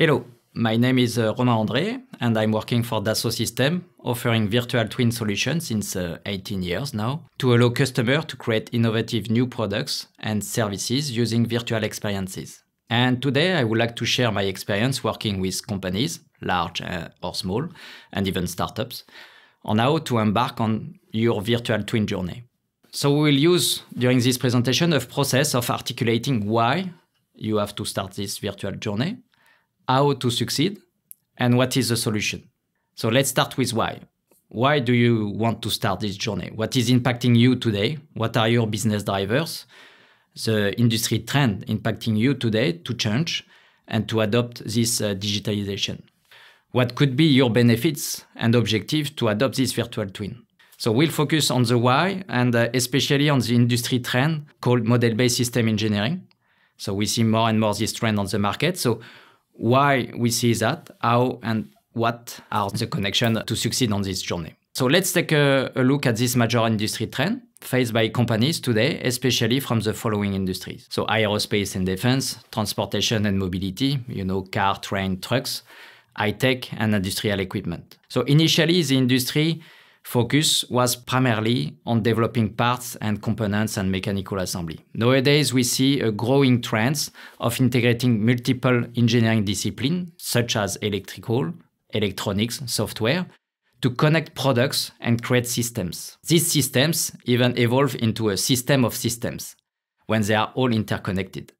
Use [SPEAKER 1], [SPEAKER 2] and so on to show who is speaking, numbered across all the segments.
[SPEAKER 1] Hello, my name is Romain André, and I'm working for Dassault Systèmes, offering virtual twin solutions since 18 years now, to allow customers to create innovative new products and services using virtual experiences. And today I would like to share my experience working with companies, large or small, and even startups, on how to embark on your virtual twin journey. So we will use, during this presentation, a process of articulating why you have to start this virtual journey, how to succeed, and what is the solution. So let's start with why. Why do you want to start this journey? What is impacting you today? What are your business drivers? The industry trend impacting you today to change and to adopt this digitalization. What could be your benefits and objectives to adopt this virtual twin? So we'll focus on the why and especially on the industry trend called model-based system engineering. So we see more and more this trend on the market. So why we see that, how and what are the connections to succeed on this journey. So let's take a look at this major industry trend faced by companies today, especially from the following industries. So aerospace and defense, transportation and mobility, car, train, trucks, high-tech and industrial equipment. So initially the industry focus was primarily on developing parts and components and mechanical assembly. Nowadays, we see a growing trend of integrating multiple engineering disciplines, such as electrical, electronics, software, to connect products and create systems. These systems even evolve into a system of systems when they are all interconnected.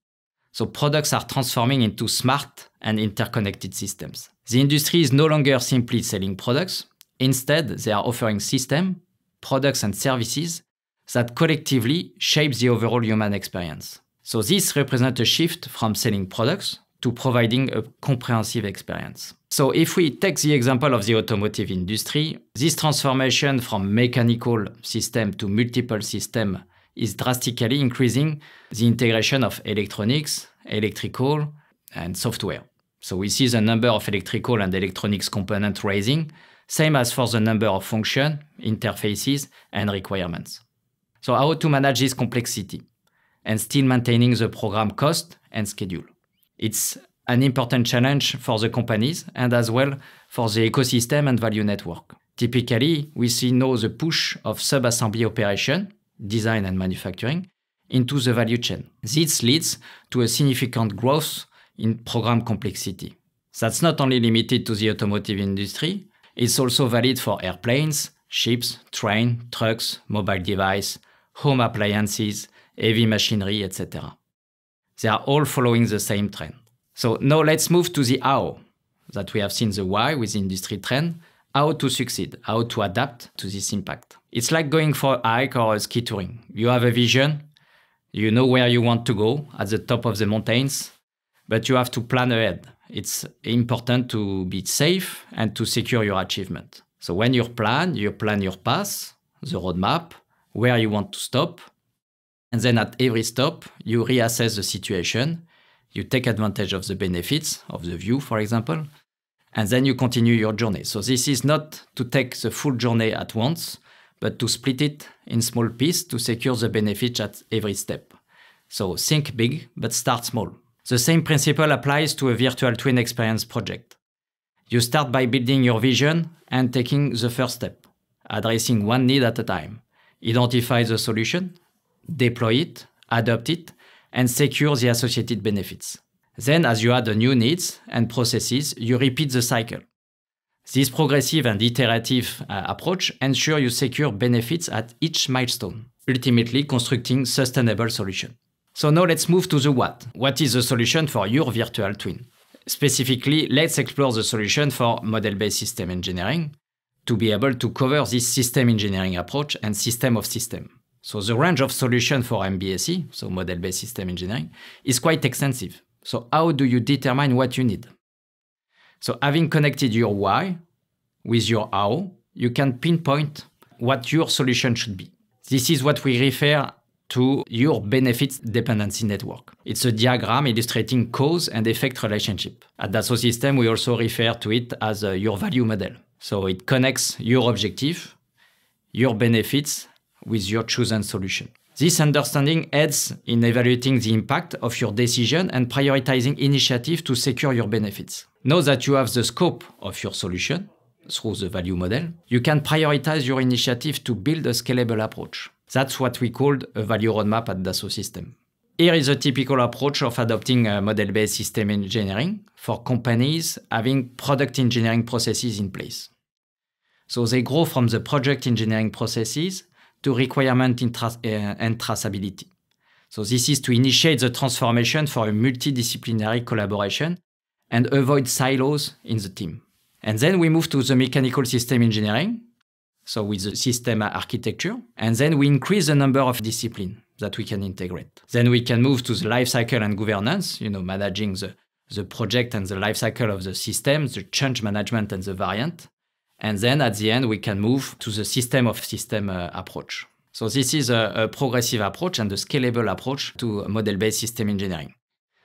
[SPEAKER 1] So products are transforming into smart and interconnected systems. The industry is no longer simply selling products. Instead, they are offering systems, products and services that collectively shape the overall human experience. So this represents a shift from selling products to providing a comprehensive experience. So if we take the example of the automotive industry, this transformation from mechanical system to multiple system is drastically increasing the integration of electronics, electrical, and software. So we see the number of electrical and electronics components rising, same as for the number of functions, interfaces, and requirements. So how to manage this complexity and still maintaining the program cost and schedule? It's an important challenge for the companies and as well for the ecosystem and value network. Typically, we see now the push of sub-assembly operation, design and manufacturing, into the value chain. This leads to a significant growth in program complexity. That's not only limited to the automotive industry, it's also valid for airplanes, ships, trains, trucks, mobile devices, home appliances, heavy machinery, etc. They are all following the same trend. So now let's move to the how, that we have seen the why with the industry trend, how to succeed, how to adapt to this impact. It's like going for a hike or a ski touring. You have a vision, you know where you want to go at the top of the mountains, but you have to plan ahead. It's important to be safe and to secure your achievement. So when you plan your path, the roadmap, where you want to stop. And then at every stop, you reassess the situation. You take advantage of the benefits of the view, for example, and then you continue your journey. So this is not to take the full journey at once, but to split it in small pieces to secure the benefits at every step. So think big, but start small. The same principle applies to a virtual twin experience project. You start by building your vision and taking the first step, addressing one need at a time. Identify the solution, deploy it, adopt it, and secure the associated benefits. Then, as you add the new needs and processes, you repeat the cycle. This progressive and iterative approach ensures you secure benefits at each milestone, ultimately constructing sustainable solutions. So now let's move to the what. What is the solution for your virtual twin? Specifically, let's explore the solution for model-based system engineering to be able to cover this system engineering approach and system of system. So the range of solutions for MBSE, so model-based system engineering, is quite extensive. So how do you determine what you need? So having connected your why with your how, you can pinpoint what your solution should be. This is what we refer to your benefits dependency network. It's a diagram illustrating cause and effect relationship. At Dassault Systèmes, we also refer to it as your value model. So it connects your objective, your benefits with your chosen solution. This understanding aids in evaluating the impact of your decision and prioritizing initiatives to secure your benefits. Now that you have the scope of your solution through the value model, you can prioritize your initiative to build a scalable approach. That's what we called a value roadmap at Dassault Systèmes. Here is a typical approach of adopting a model-based system engineering for companies having product engineering processes in place. So they grow from the project engineering processes to requirement and traceability. So this is to initiate the transformation for a multidisciplinary collaboration and avoid silos in the team. And then we move to the mechanical system engineering, so with the system architecture, and then we increase the number of disciplines that we can integrate. Then we can move to the lifecycle and governance, managing the project and the lifecycle of the system, the change management and the variant. And then at the end, we can move to the system of system approach. So this is a progressive approach and a scalable approach to model-based system engineering.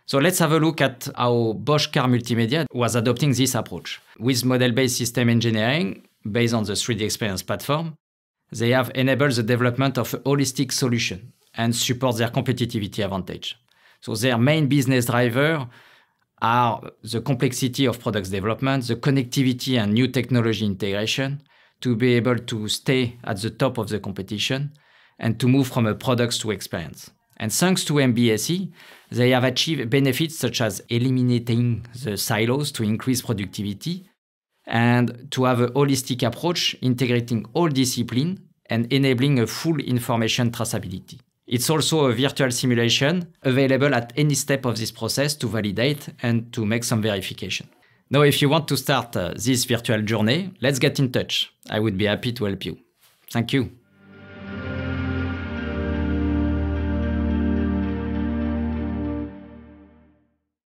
[SPEAKER 1] So let's have a look at how Bosch Car Multimedia was adopting this approach. With model-based system engineering, based on the 3D Experience platform, they have enabled the development of a holistic solution and support their competitivity advantage. So their main business driver are the complexity of products development, the connectivity and new technology integration to be able to stay at the top of the competition and to move from a products to experience. And thanks to MBSE, they have achieved benefits such as eliminating the silos to increase productivity and to have a holistic approach integrating all disciplines and enabling a full information traceability. It's also a virtual simulation available at any step of this process to validate and to make some verification. Now, if you want to start this virtual journey, let's get in touch. I would be happy to help you. Thank you.